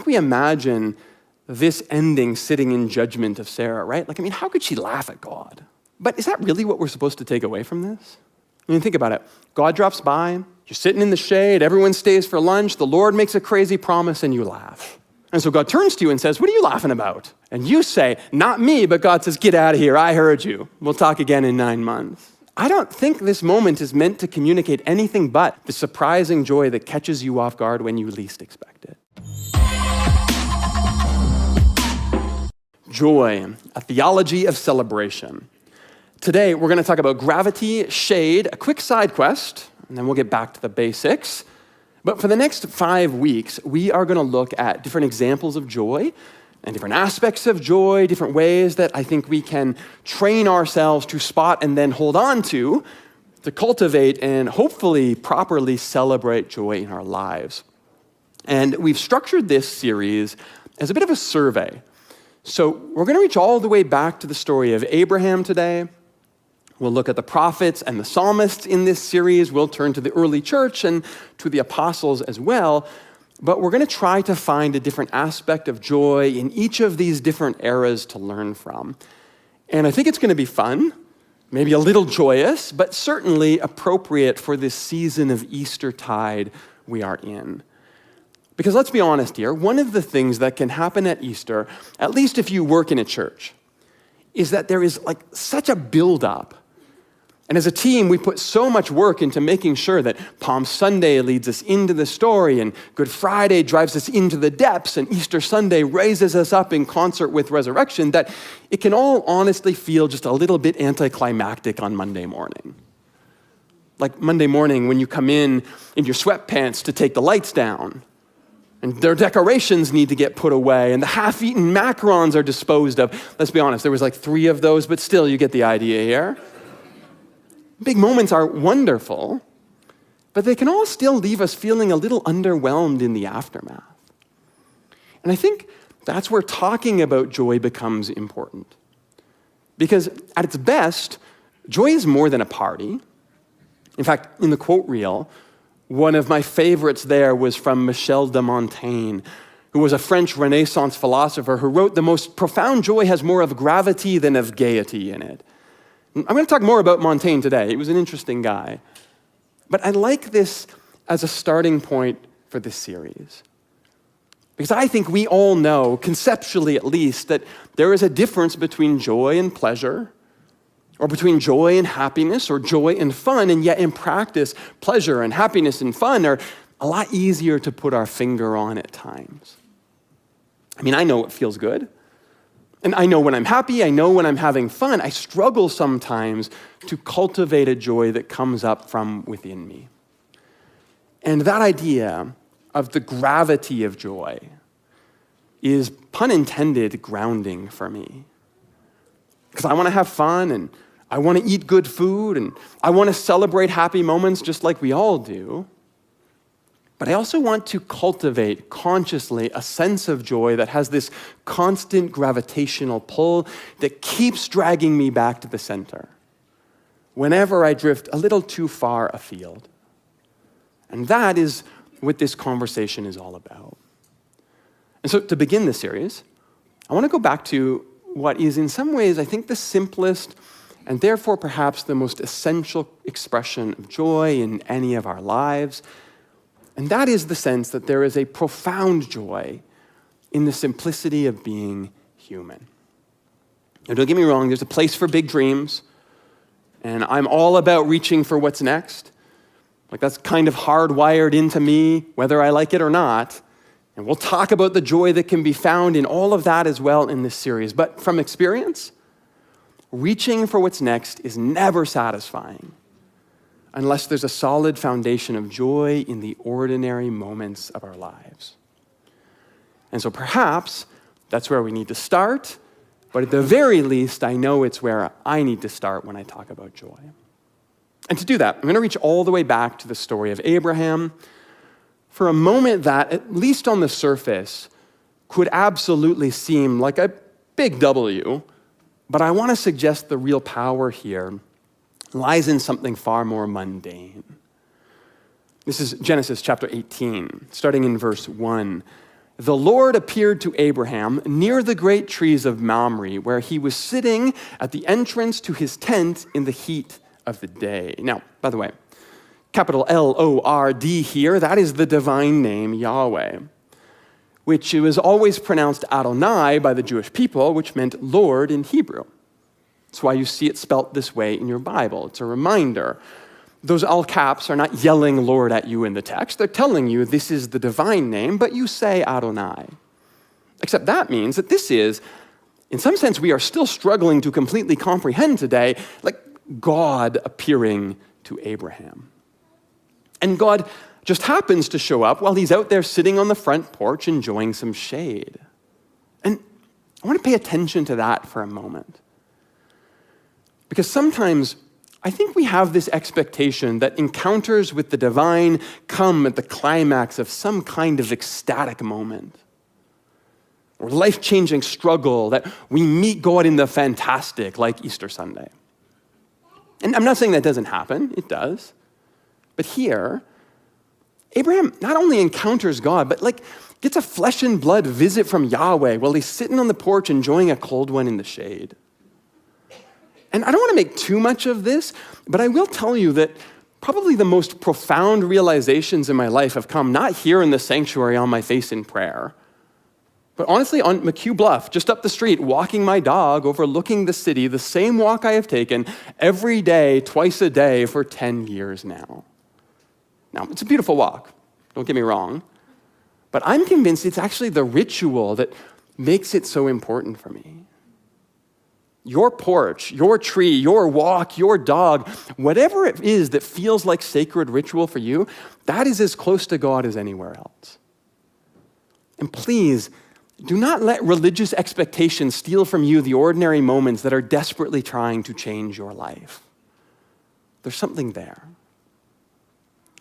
we imagine this ending sitting in judgment of Sarah, right? How could she laugh at God? But is that really what we're supposed to take away from this? Think about it. God drops by, you're sitting in the shade, everyone stays for lunch, the Lord makes a crazy promise, and you laugh. And so God turns to you and says, what are you laughing about? And you say, not me, but God says, get out of here, I heard you. We'll talk again in 9 months. I don't think this moment is meant to communicate anything but the surprising joy that catches you off guard when you least expect it. Joy, a theology of celebration. Today, we're going to talk about gravity, shade, a quick side quest, and then we'll get back to the basics. But for the next 5 weeks, we are going to look at different examples of joy and different aspects of joy, different ways that I think we can train ourselves to spot and then hold on to cultivate and hopefully properly celebrate joy in our lives. And we've structured this series as a bit of a survey. So we're going to reach all the way back to the story of Abraham today. We'll look at the prophets and the psalmists in this series. We'll turn to the early church and to the apostles as well. But we're going to try to find a different aspect of joy in each of these different eras to learn from. And I think it's going to be fun, maybe a little joyous, but certainly appropriate for this season of Eastertide we are in. Because let's be honest here, one of the things that can happen at Easter, at least if you work in a church, is that there is such a build-up. And as a team, we put so much work into making sure that Palm Sunday leads us into the story, and Good Friday drives us into the depths, and Easter Sunday raises us up in concert with resurrection, that it can all honestly feel just a little bit anticlimactic on Monday morning. Like Monday morning when you come in your sweatpants to take the lights down, and their decorations need to get put away, and the half-eaten macarons are disposed of. Let's be honest, there was 3 of those, but still, you get the idea here. Big moments are wonderful, but they can all still leave us feeling a little underwhelmed in the aftermath. And I think that's where talking about joy becomes important. Because at its best, joy is more than a party. In fact, in the quote reel, one of my favorites there was from Michel de Montaigne, who was a French Renaissance philosopher who wrote, "The most profound joy has more of gravity than of gaiety in it." I'm going to talk more about Montaigne today. He was an interesting guy. But I like this as a starting point for this series. Because I think we all know, conceptually at least, that there is a difference between joy and pleasure, or between joy and happiness, or joy and fun, and yet in practice, pleasure and happiness and fun are a lot easier to put our finger on at times. I know it feels good. And I know when I'm happy, I know when I'm having fun. I struggle sometimes to cultivate a joy that comes up from within me. And that idea of the gravity of joy is, pun intended, grounding for me. Because I want to have fun, and I want to eat good food, and I want to celebrate happy moments just like we all do. But I also want to cultivate consciously a sense of joy that has this constant gravitational pull that keeps dragging me back to the center whenever I drift a little too far afield. And that is what this conversation is all about. And so to begin this series, I want to go back to what is in some ways, I think, the simplest and therefore perhaps the most essential expression of joy in any of our lives. And that is the sense that there is a profound joy in the simplicity of being human. Now, don't get me wrong, there's a place for big dreams, and I'm all about reaching for what's next. That's kind of hardwired into me, whether I like it or not. And we'll talk about the joy that can be found in all of that as well in this series. But from experience, reaching for what's next is never satisfying unless there's a solid foundation of joy in the ordinary moments of our lives. And so perhaps that's where we need to start, but at the very least, I know it's where I need to start when I talk about joy. And to do that, I'm going to reach all the way back to the story of Abraham for a moment that, at least on the surface, could absolutely seem like a big W, but I want to suggest the real power here lies in something far more mundane. This is Genesis chapter 18, starting in verse 1. the Lord appeared to Abraham near the great trees of Mamre, where he was sitting at the entrance to his tent in the heat of the day. Now, by the way, capital L-O-R-D here, that is the divine name Yahweh, which was always pronounced Adonai by the Jewish people, which meant Lord in Hebrew. That's why you see it spelt this way in your Bible. It's a reminder. Those all caps are not yelling Lord at you in the text. They're telling you this is the divine name, but you say Adonai. Except that means that this is, in some sense, we are still struggling to completely comprehend today, like God appearing to Abraham. And God just happens to show up while he's out there sitting on the front porch enjoying some shade. And I want to pay attention to that for a moment. Because sometimes I think we have this expectation that encounters with the divine come at the climax of some kind of ecstatic moment or life-changing struggle, that we meet God in the fantastic, like Easter Sunday. And I'm not saying that doesn't happen, it does. But here, Abraham not only encounters God, but gets a flesh and blood visit from Yahweh while he's sitting on the porch enjoying a cold one in the shade. And I don't want to make too much of this, but I will tell you that probably the most profound realizations in my life have come not here in the sanctuary on my face in prayer, but honestly on McHugh Bluff, just up the street, walking my dog, overlooking the city, the same walk I have taken every day, twice a day for 10 years now. Now, it's a beautiful walk, don't get me wrong, but I'm convinced it's actually the ritual that makes it so important for me. Your porch, your tree, your walk, your dog, whatever it is that feels like sacred ritual for you, that is as close to God as anywhere else. And please, do not let religious expectations steal from you the ordinary moments that are desperately trying to change your life. There's something there.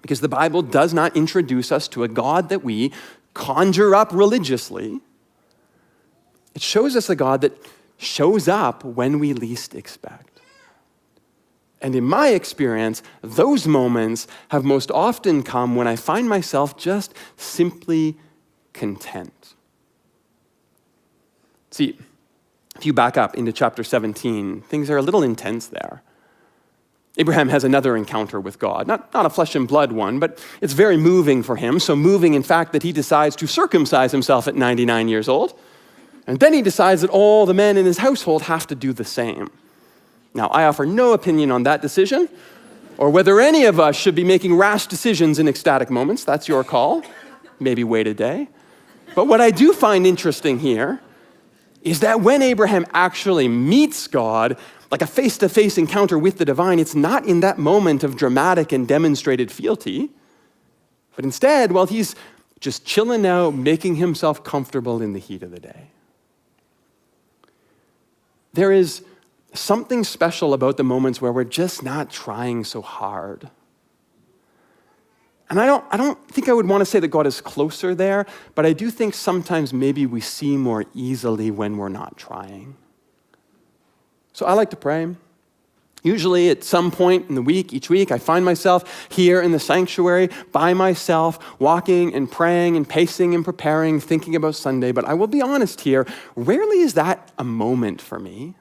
Because the Bible does not introduce us to a God that we conjure up religiously. It shows us a God that shows up when we least expect. And in my experience, those moments have most often come when I find myself just simply content. See, if you back up into chapter 17, things are a little intense there. Abraham has another encounter with God, not a flesh and blood one, but it's very moving for him. So moving, in fact, that he decides to circumcise himself at 99 years old. And then he decides that all the men in his household have to do the same. Now, I offer no opinion on that decision, or whether any of us should be making rash decisions in ecstatic moments. That's your call. Maybe wait a day. But what I do find interesting here is that when Abraham actually meets God, like a face-to-face encounter with the divine, it's not in that moment of dramatic and demonstrated fealty, but instead, while he's just chilling out, making himself comfortable in the heat of the day. There is something special about the moments where we're just not trying so hard. And I don't think I would want to say that God is closer there, but I do think sometimes maybe we see more easily when we're not trying. So I like to pray. Usually at some point in the week, each week, I find myself here in the sanctuary by myself, walking and praying and pacing and preparing, thinking about Sunday. But I will be honest here, rarely is that a moment for me.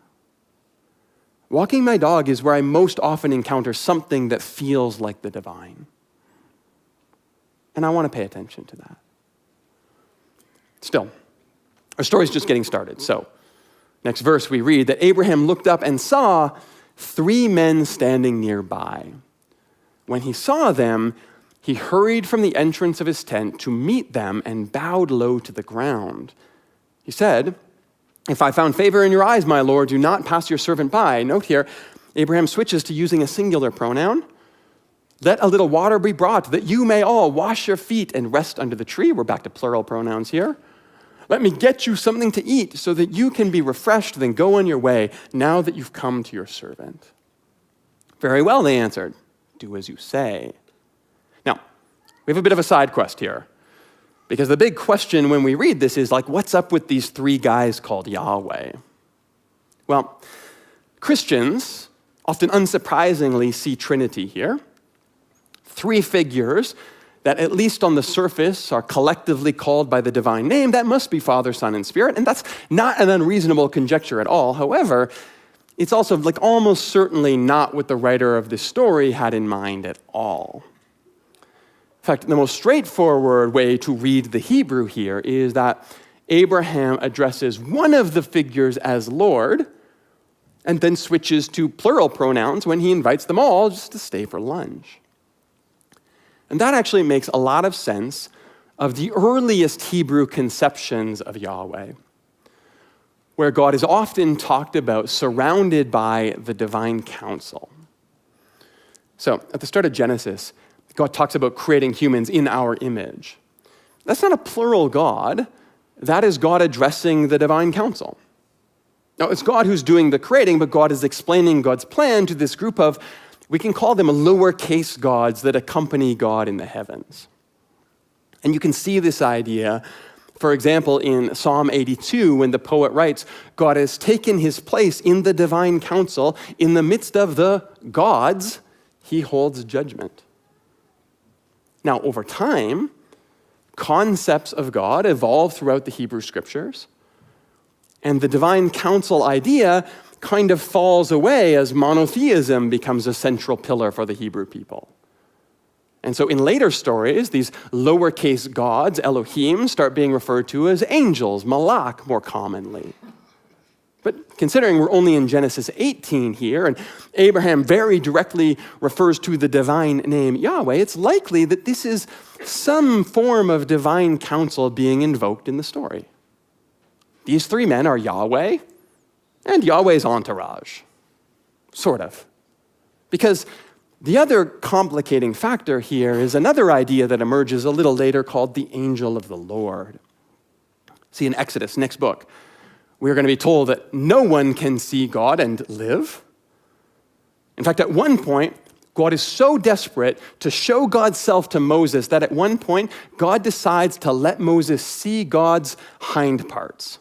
Walking my dog is where I most often encounter something that feels like the divine. And I want to pay attention to that. Still, our story's just getting started. So, next verse we read that Abraham looked up and saw 3 men standing nearby. When he saw them, he hurried from the entrance of his tent to meet them and bowed low to the ground. He said, "If I found favor in your eyes, my Lord, do not pass your servant by." Note here, Abraham switches to using a singular pronoun. "Let a little water be brought that you may all wash your feet and rest under the tree." We're back to plural pronouns here. "Let me get you something to eat so that you can be refreshed, then go on your way now that you've come to your servant." "Very well," they answered. "Do as you say." Now, we have a bit of a side quest here, because the big question when we read this is what's up with these 3 guys called Yahweh? Well, Christians often unsurprisingly see Trinity here. 3 figures that at least on the surface are collectively called by the divine name, that must be Father, Son, and Spirit. And that's not an unreasonable conjecture at all. However, it's also almost certainly not what the writer of this story had in mind at all. In fact, the most straightforward way to read the Hebrew here is that Abraham addresses one of the figures as Lord and then switches to plural pronouns when he invites them all just to stay for lunch. And that actually makes a lot of sense of the earliest Hebrew conceptions of Yahweh, where God is often talked about surrounded by the divine counsel. So at the start of Genesis, God talks about creating humans in our image. That's not a plural God. That is God addressing the divine counsel. Now, it's God who's doing the creating, but God is explaining God's plan to this group of, we can call them lowercase gods that accompany God in the heavens. And you can see this idea, for example, in Psalm 82, when the poet writes, God has taken his place in the divine council. In the midst of the gods, he holds judgment. Now, over time, concepts of God evolve throughout the Hebrew scriptures, and the divine council idea kind of falls away as monotheism becomes a central pillar for the Hebrew people. And so in later stories, these lowercase gods, Elohim, start being referred to as angels, malak more commonly. But considering we're only in Genesis 18 here, and Abraham very directly refers to the divine name Yahweh, it's likely that this is some form of divine counsel being invoked in the story. These three men are Yahweh and Yahweh's entourage, sort of. Because the other complicating factor here is another idea that emerges a little later called the angel of the Lord. See, in Exodus, next book, we're going to be told that no one can see God and live. In fact, at one point, God is so desperate to show God's self to Moses that at one point, God decides to let Moses see God's hind parts,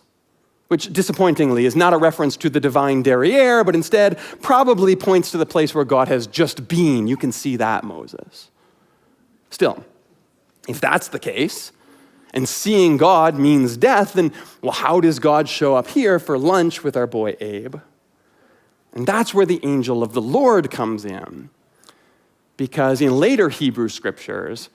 which disappointingly is not a reference to the divine derriere, but instead probably points to the place where God has just been. You can see that, Moses. Still, if that's the case, and seeing God means death, then, well, how does God show up here for lunch with our boy Abe? And that's where the angel of the Lord comes in. Because in later Hebrew scriptures,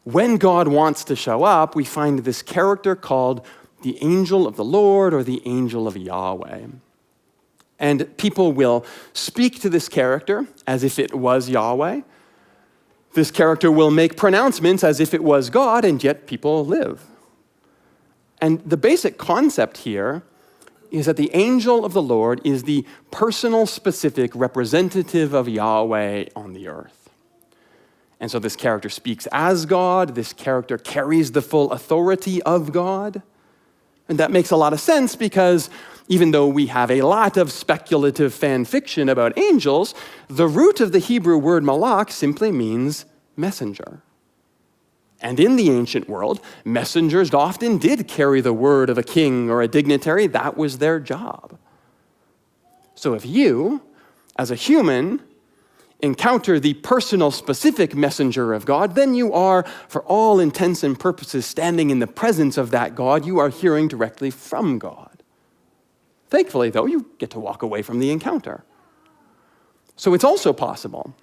when God wants to show up, we find this character called the angel of the Lord or the angel of Yahweh. And people will speak to this character as if it was Yahweh. This character will make pronouncements as if it was God, and yet people live. And the basic concept here is that the angel of the Lord is the personal, specific representative of Yahweh on the earth. And so this character speaks as God. This character carries the full authority of God. And that makes a lot of sense because even though we have a lot of speculative fan fiction about angels, the root of the Hebrew word malak simply means messenger. And in the ancient world, messengers often did carry the word of a king or a dignitary. That was their job. So if you, as a human, encounter the personal, specific messenger of God, then you are, for all intents and purposes, standing in the presence of that God. You are hearing directly from God. Thankfully, though, you get to walk away from the encounter. So it's also possible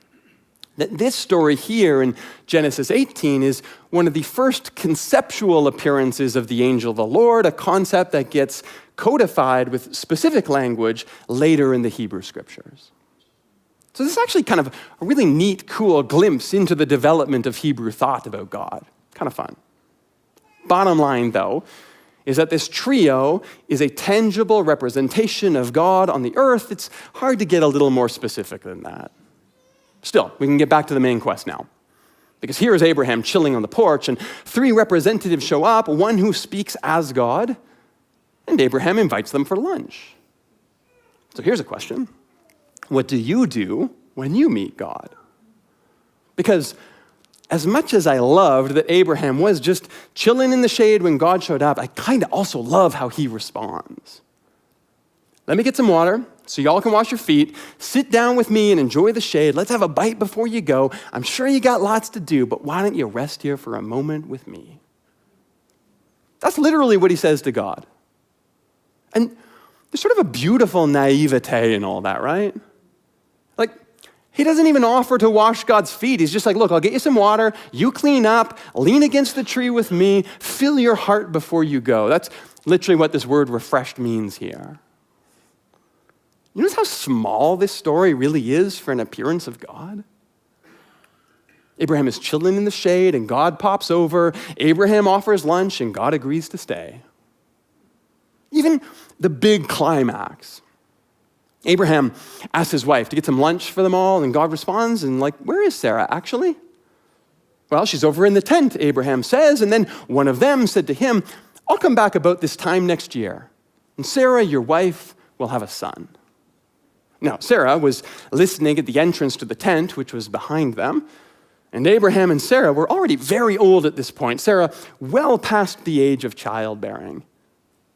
that this story here in Genesis 18 is one of the first conceptual appearances of the angel of the Lord, a concept that gets codified with specific language later in the Hebrew scriptures. So this is actually kind of a really neat, cool glimpse into the development of Hebrew thought about God. Kind of fun. Bottom line, though, is that this trio is a tangible representation of God on the earth. It's hard to get a little more specific than that. Still, we can get back to the main quest now. Because here is Abraham chilling on the porch, and three representatives show up, one who speaks as God, and Abraham invites them for lunch. So here's a question. What do you do when you meet God? Because as much as I loved that Abraham was just chilling in the shade when God showed up, I kind of also love how he responds. Let me get some water so y'all can wash your feet. Sit down with me and enjoy the shade. Let's have a bite before you go. I'm sure you got lots to do, but why don't you rest here for a moment with me? That's literally what he says to God. And there's sort of a beautiful naivete in all that, right? Like, he doesn't even offer to wash God's feet. He's just like, look, I'll get you some water. You clean up, lean against the tree with me, fill your heart before you go. That's literally what this word refreshed means here. You notice how small this story really is for an appearance of God? Abraham is chilling in the shade and God pops over. Abraham offers lunch and God agrees to stay. Even the big climax. Abraham asks his wife to get some lunch for them all and God responds and where is Sarah actually? Well, she's over in the tent, Abraham says, and then one of them said to him, I'll come back about this time next year and Sarah, your wife, will have a son. Now, Sarah was listening at the entrance to the tent, which was behind them, and Abraham and Sarah were already very old at this point. Sarah, well past the age of childbearing.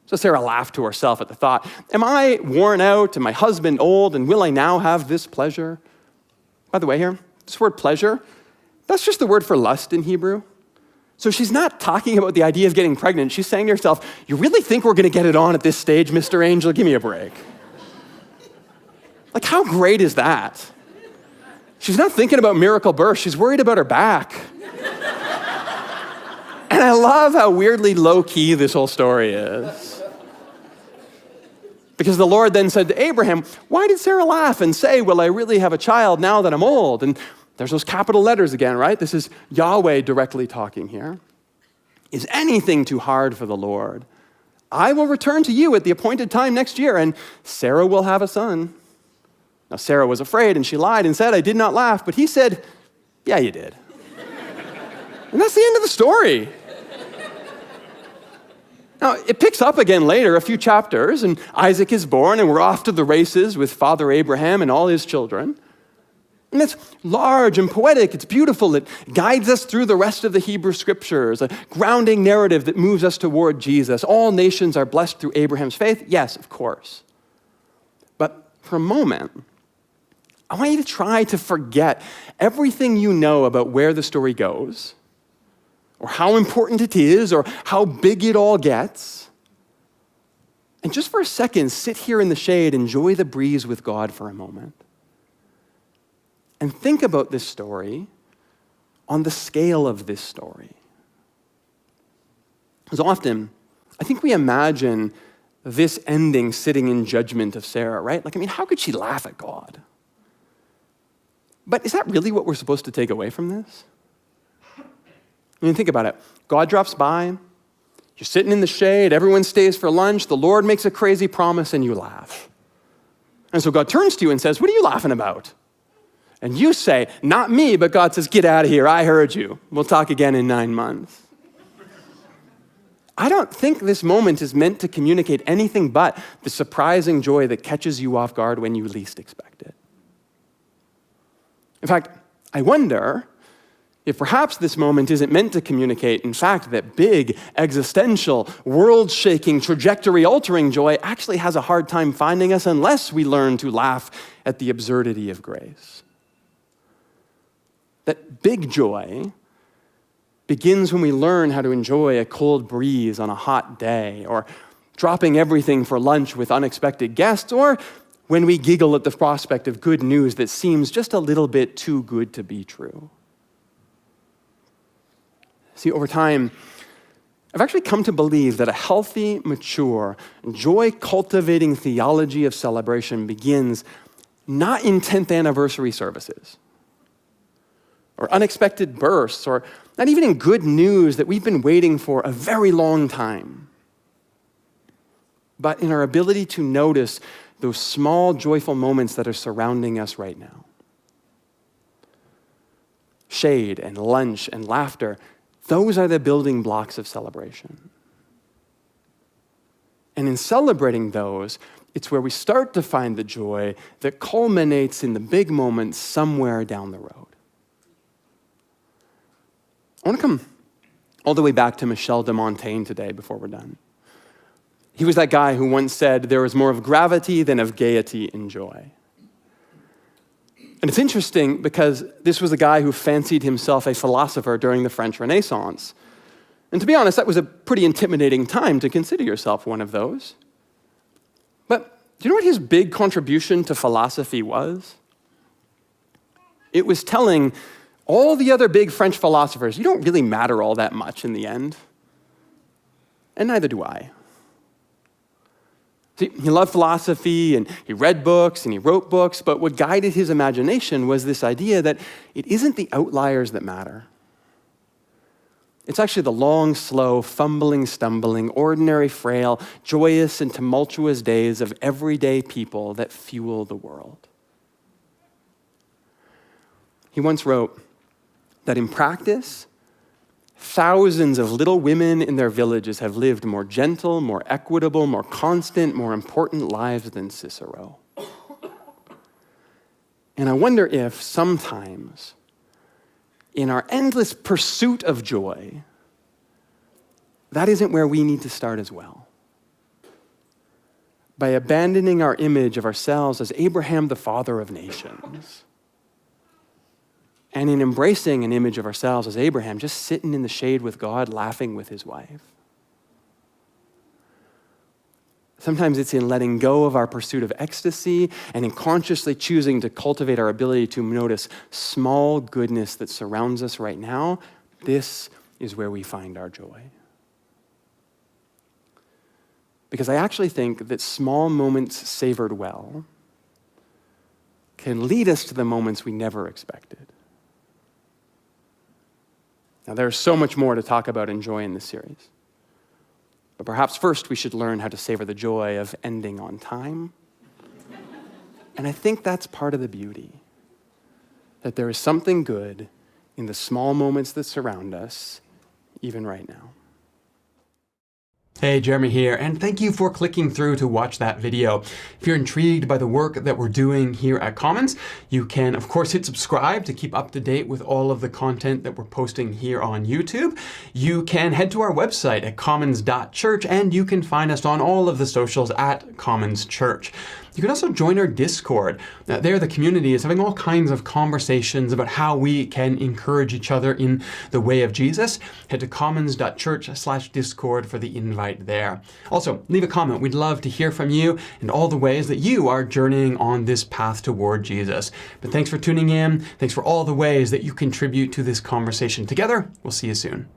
So Sarah laughed to herself at the thought, am I worn out and my husband old, and will I now have this pleasure? By the way here, this word pleasure, that's just the word for lust in Hebrew. So she's not talking about the idea of getting pregnant. She's saying to herself, you really think we're going to get it on at this stage, Mr. Angel? Give me a break. How great is that? She's not thinking about miracle birth. She's worried about her back. And I love how weirdly low-key this whole story is. Because the Lord then said to Abraham, why did Sarah laugh and say, will I really have a child now that I'm old? And there's those capital letters again, right? This is Yahweh directly talking here. Is anything too hard for the Lord? I will return to you at the appointed time next year, and Sarah will have a son. Now, Sarah was afraid, and she lied and said, I did not laugh. But he said, yeah, you did. And that's the end of the story. Now, it picks up again later, a few chapters, and Isaac is born, and we're off to the races with Father Abraham and all his children. And it's large and poetic. It's beautiful. It guides us through the rest of the Hebrew scriptures, a grounding narrative that moves us toward Jesus. All nations are blessed through Abraham's faith. Yes, of course. But for a moment, I want you to try to forget everything you know about where the story goes, or how important it is, or how big it all gets. And just for a second, sit here in the shade, enjoy the breeze with God for a moment. And think about this story on the scale of this story. Because often, I think we imagine this ending sitting in judgment of Sarah, right? How could she laugh at God? But is that really what we're supposed to take away from this? Think about it. God drops by, you're sitting in the shade, everyone stays for lunch, the Lord makes a crazy promise, and you laugh. And so God turns to you and says, what are you laughing about? And you say, not me, but God says, get out of here, I heard you. We'll talk again in 9 months. I don't think this moment is meant to communicate anything but the surprising joy that catches you off guard when you least expect it. In fact, I wonder if perhaps this moment isn't meant to communicate, in fact, that big, existential, world-shaking, trajectory-altering joy actually has a hard time finding us unless we learn to laugh at the absurdity of grace. That big joy begins when we learn how to enjoy a cold breeze on a hot day, or dropping everything for lunch with unexpected guests, or when we giggle at the prospect of good news that seems just a little bit too good to be true. See, over time, I've actually come to believe that a healthy, mature, joy-cultivating theology of celebration begins not in 10th anniversary services, or unexpected bursts, or not even in good news that we've been waiting for a very long time, but in our ability to notice those small, joyful moments that are surrounding us right now. Shade and lunch and laughter, those are the building blocks of celebration. And in celebrating those, it's where we start to find the joy that culminates in the big moments somewhere down the road. I want to come all the way back to Michel de Montaigne today before we're done. He was that guy who once said there was more of gravity than of gaiety in joy. And it's interesting because this was a guy who fancied himself a philosopher during the French Renaissance. And to be honest, that was a pretty intimidating time to consider yourself one of those. But do you know what his big contribution to philosophy was? It was telling all the other big French philosophers, you don't really matter all that much in the end. And neither do I. See, he loved philosophy, and he read books, and he wrote books, but what guided his imagination was this idea that it isn't the outliers that matter. It's actually the long, slow, fumbling, stumbling, ordinary, frail, joyous, and tumultuous days of everyday people that fuel the world. He once wrote that in practice, thousands of little women in their villages have lived more gentle, more equitable, more constant, more important lives than Cicero. And I wonder if sometimes, in our endless pursuit of joy, that isn't where we need to start as well. By abandoning our image of ourselves as Abraham, the father of nations, and in embracing an image of ourselves as Abraham, just sitting in the shade with God, laughing with his wife. Sometimes it's in letting go of our pursuit of ecstasy and in consciously choosing to cultivate our ability to notice small goodness that surrounds us right now. This is where we find our joy. Because I actually think that small moments savored well can lead us to the moments we never expected. Now, there's so much more to talk about and joy in this series. But perhaps first we should learn how to savor the joy of ending on time. And I think that's part of the beauty, that there is something good in the small moments that surround us, even right now. Hey, Jeremy here, and thank you for clicking through to watch that video. If you're intrigued by the work that we're doing here at Commons, you can, of course, hit subscribe to keep up to date with all of the content that we're posting here on YouTube. You can head to our website at commons.church, and you can find us on all of the socials at Commons Church. You can also join our Discord. There, the community is having all kinds of conversations about how we can encourage each other in the way of Jesus. Head to commons.church/Discord for the invite there. Also, leave a comment. We'd love to hear from you and all the ways that you are journeying on this path toward Jesus. But thanks for tuning in. Thanks for all the ways that you contribute to this conversation. Together, we'll see you soon.